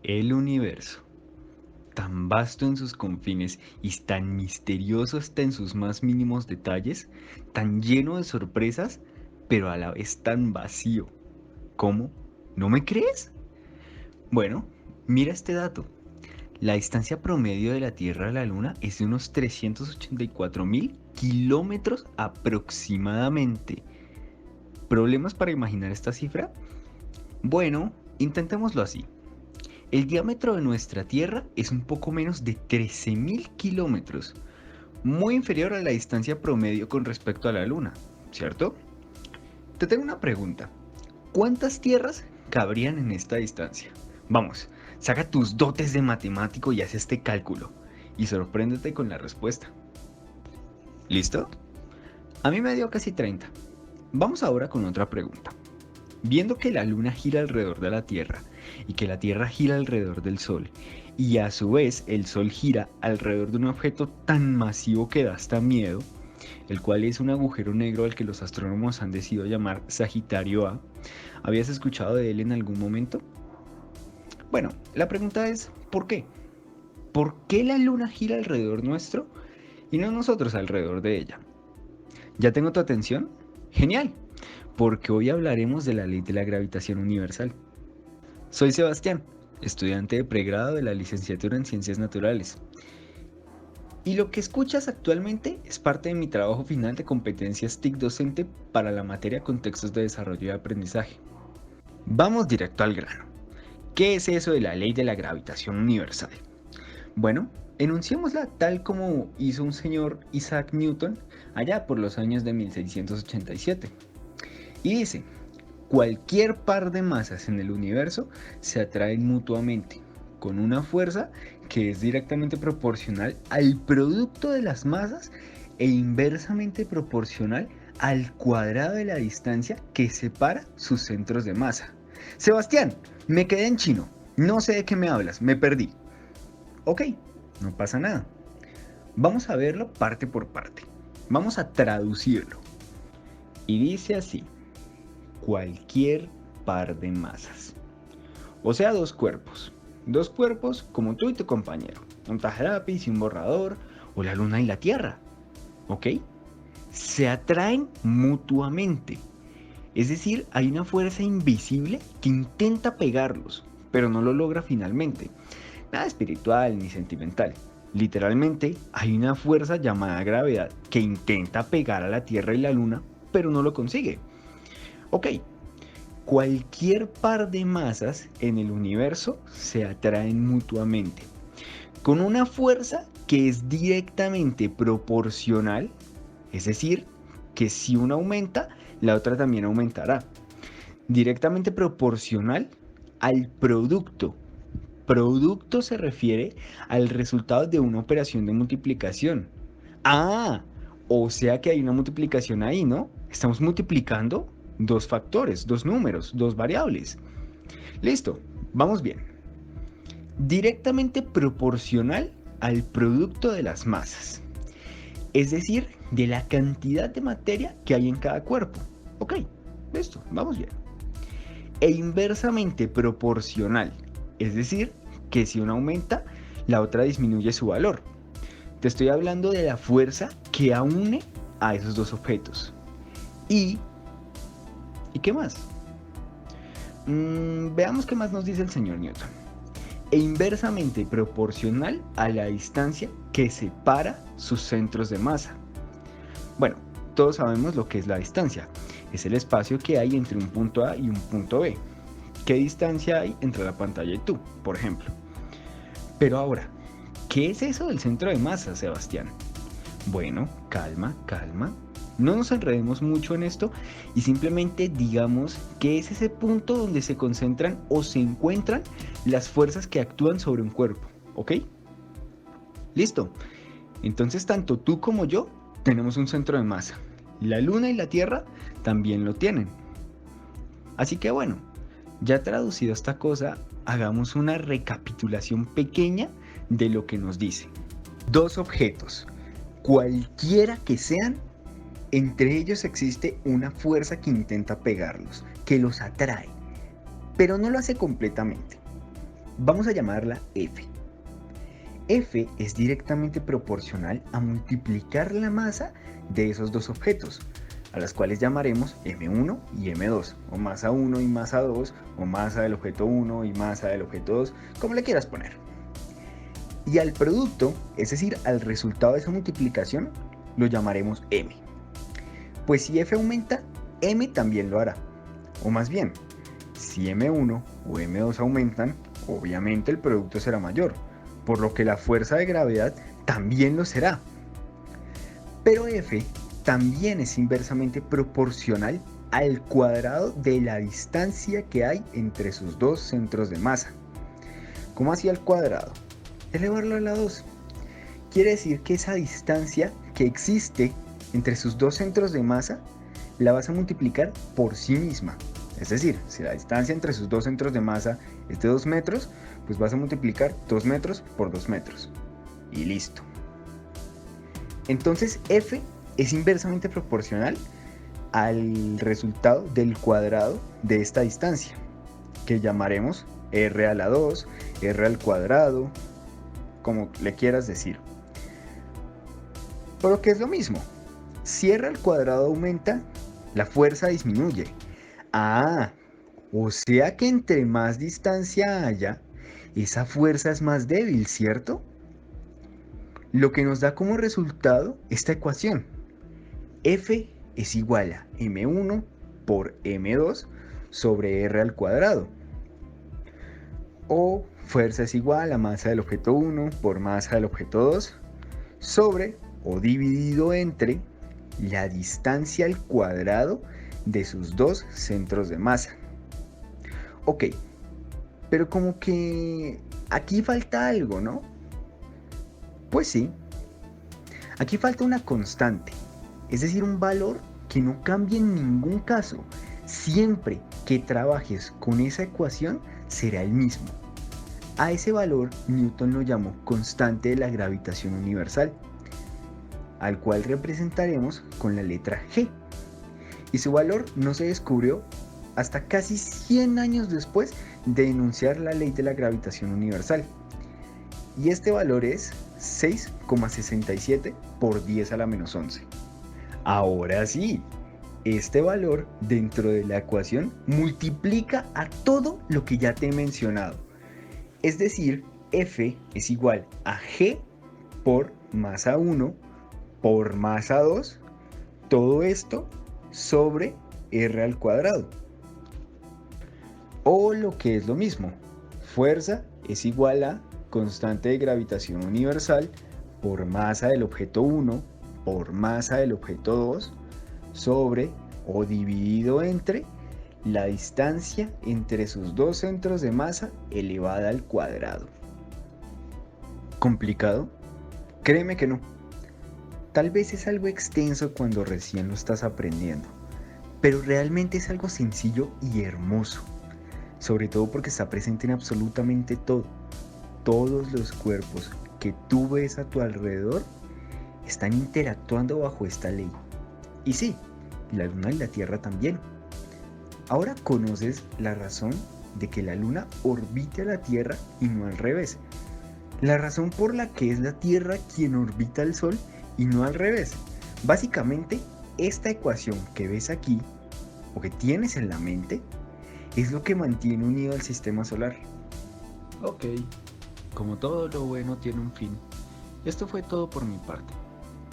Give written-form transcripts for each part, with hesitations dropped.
El universo, tan vasto en sus confines y tan misterioso hasta en sus más mínimos detalles, tan lleno de sorpresas, pero a la vez tan vacío. ¿Cómo? ¿No me crees? Bueno, mira este dato. La distancia promedio de la Tierra a la Luna es de unos 384.000 kilómetros aproximadamente. ¿Problemas para imaginar esta cifra? Bueno, intentémoslo así. El diámetro de nuestra Tierra es un poco menos de 13.000 kilómetros, muy inferior a la distancia promedio con respecto a la Luna, ¿cierto? Te tengo una pregunta. ¿Cuántas tierras cabrían en esta distancia? Vamos, saca tus dotes de matemático y haz este cálculo, y sorpréndete con la respuesta. ¿Listo? A mí me dio casi 30. Vamos ahora con otra pregunta. Viendo que la Luna gira alrededor de la Tierra y que la Tierra gira alrededor del Sol, y a su vez el Sol gira alrededor de un objeto tan masivo que da hasta miedo, el cual es un agujero negro al que los astrónomos han decidido llamar Sagitario A, ¿habías escuchado de él en algún momento? Bueno, la pregunta es, ¿por qué? ¿Por qué la Luna gira alrededor nuestro y no nosotros alrededor de ella? ¿Ya tengo tu atención? Genial, porque hoy hablaremos de la ley de la gravitación universal. Soy Sebastián, estudiante de pregrado de la licenciatura en Ciencias Naturales. Y lo que escuchas actualmente es parte de mi trabajo final de competencias TIC docente para la materia Contextos de Desarrollo y Aprendizaje. Vamos directo al grano. ¿Qué es eso de la ley de la gravitación universal? Bueno, enunciémosla tal como hizo un señor Isaac Newton allá por los años de 1687. Y dice, cualquier par de masas en el universo se atraen mutuamente con una fuerza que es directamente proporcional al producto de las masas e inversamente proporcional al cuadrado de la distancia que separa sus centros de masa. Sebastián, me quedé en chino. No sé de qué me hablas, me perdí. Ok, no pasa nada. Vamos a verlo parte por parte. Vamos a traducirlo. Y dice así, cualquier par de masas. O sea, dos cuerpos. Dos cuerpos como tú y tu compañero. Un tajalápiz y un borrador, o la luna y la tierra. ¿Ok? Se atraen mutuamente. Es decir, hay una fuerza invisible que intenta pegarlos, pero no lo logra finalmente. Nada espiritual ni sentimental. Literalmente, hay una fuerza llamada gravedad que intenta pegar a la Tierra y la Luna, pero no lo consigue. Ok, cualquier par de masas en el universo se atraen mutuamente, con una fuerza que es directamente proporcional, es decir, que si una aumenta, la otra también aumentará. Directamente proporcional al producto. Producto se refiere al resultado de una operación de multiplicación. Ah, o sea que hay una multiplicación ahí, ¿no? Estamos multiplicando dos factores, dos números, dos variables. Listo, vamos bien. Directamente proporcional al producto de las masas. Es decir, de la cantidad de materia que hay en cada cuerpo. Ok, listo, vamos bien. E inversamente proporcional. Es decir, que si una aumenta, la otra disminuye su valor. Te estoy hablando de la fuerza que une a esos dos objetos. ¿Y qué más? Veamos qué más nos dice el señor Newton. E inversamente proporcional a la distancia que separa sus centros de masa. Bueno, todos sabemos lo que es la distancia. Es el espacio que hay entre un punto A y un punto B. ¿Qué distancia hay entre la pantalla y tú, por ejemplo? Pero ahora, ¿qué es eso del centro de masa, Sebastián? Bueno, calma, calma. No nos enredemos mucho en esto y simplemente digamos que es ese punto donde se concentran o se encuentran las fuerzas que actúan sobre un cuerpo, ¿ok? Listo. Entonces tanto tú como yo tenemos un centro de masa. La Luna y la Tierra también lo tienen. Así que bueno, ya traducido esta cosa, hagamos una recapitulación pequeña de lo que nos dice. Dos objetos, cualquiera que sean, entre ellos existe una fuerza que intenta pegarlos, que los atrae, pero no lo hace completamente. Vamos a llamarla F. F es directamente proporcional a multiplicar la masa de esos dos objetos, a las cuales llamaremos M1 y M2, o masa 1 y masa 2, o masa del objeto 1 y masa del objeto 2, como le quieras poner. Y al producto, es decir, al resultado de esa multiplicación, lo llamaremos M. Pues si F aumenta, M también lo hará. O más bien, si M1 o M2 aumentan, obviamente el producto será mayor, por lo que la fuerza de gravedad también lo será. Pero F también es inversamente proporcional al cuadrado de la distancia que hay entre sus dos centros de masa. ¿Cómo así al cuadrado? Elevarlo a la 2. Quiere decir que esa distancia que existe entre sus dos centros de masa la vas a multiplicar por sí misma. Es decir, si la distancia entre sus dos centros de masa es de 2 metros, pues vas a multiplicar 2 metros por 2 metros. Y listo. Entonces F es inversamente proporcional al resultado del cuadrado de esta distancia, que llamaremos R a la 2, R al cuadrado, como le quieras decir. Pero que es lo mismo. Si R al cuadrado aumenta, la fuerza disminuye. Ah, o sea que entre más distancia haya, esa fuerza es más débil, ¿cierto? Lo que nos da como resultado esta ecuación. F es igual a M1 por M2 sobre R al cuadrado. O fuerza es igual a masa del objeto 1 por masa del objeto 2 sobre o dividido entre la distancia al cuadrado de sus dos centros de masa. Ok, pero como que aquí falta algo, ¿no? Pues sí, aquí falta una constante, es decir, un valor que no cambie en ningún caso. Siempre que trabajes con esa ecuación será el mismo. A ese valor Newton lo llamó constante de la gravitación universal, al cual representaremos con la letra G. Y su valor no se descubrió hasta casi 100 años después de enunciar la ley de la gravitación universal. Y este valor es 6,67 por 10 a la menos 11. Ahora sí, este valor dentro de la ecuación multiplica a todo lo que ya te he mencionado. Es decir, F es igual a G por masa 1 por masa 2, todo esto sobre R al cuadrado. O lo que es lo mismo, fuerza es igual a constante de gravitación universal por masa del objeto 1 por masa del objeto 2 sobre o dividido entre la distancia entre sus dos centros de masa elevada al cuadrado. ¿Complicado? Créeme que no. Tal vez es algo extenso cuando recién lo estás aprendiendo, pero realmente es algo sencillo y hermoso, sobre todo porque está presente en absolutamente todo. Todos los cuerpos que tú ves a tu alrededor están interactuando bajo esta ley. Y sí, la Luna y la Tierra también. Ahora conoces la razón de que la Luna orbite a la Tierra y no al revés. La razón por la que es la Tierra quien orbita al Sol y no al revés. Básicamente, esta ecuación que ves aquí, o que tienes en la mente, es lo que mantiene unido al sistema solar. Ok, como todo lo bueno tiene un fin, esto fue todo por mi parte.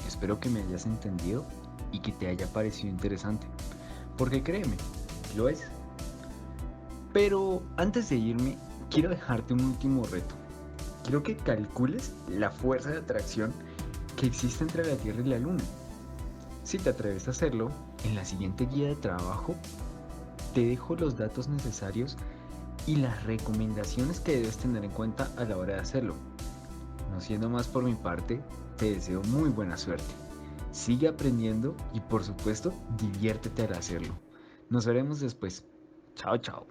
Espero que me hayas entendido y que te haya parecido interesante, porque créeme, lo es. Pero antes de irme, quiero dejarte un último reto. Quiero que calcules la fuerza de atracción que existe entre la Tierra y la Luna. Si te atreves a hacerlo, en la siguiente guía de trabajo te dejo los datos necesarios y las recomendaciones que debes tener en cuenta a la hora de hacerlo. No siendo más por mi parte, te deseo muy buena suerte. Sigue aprendiendo y por supuesto diviértete al hacerlo. Nos veremos después. Chao, chao.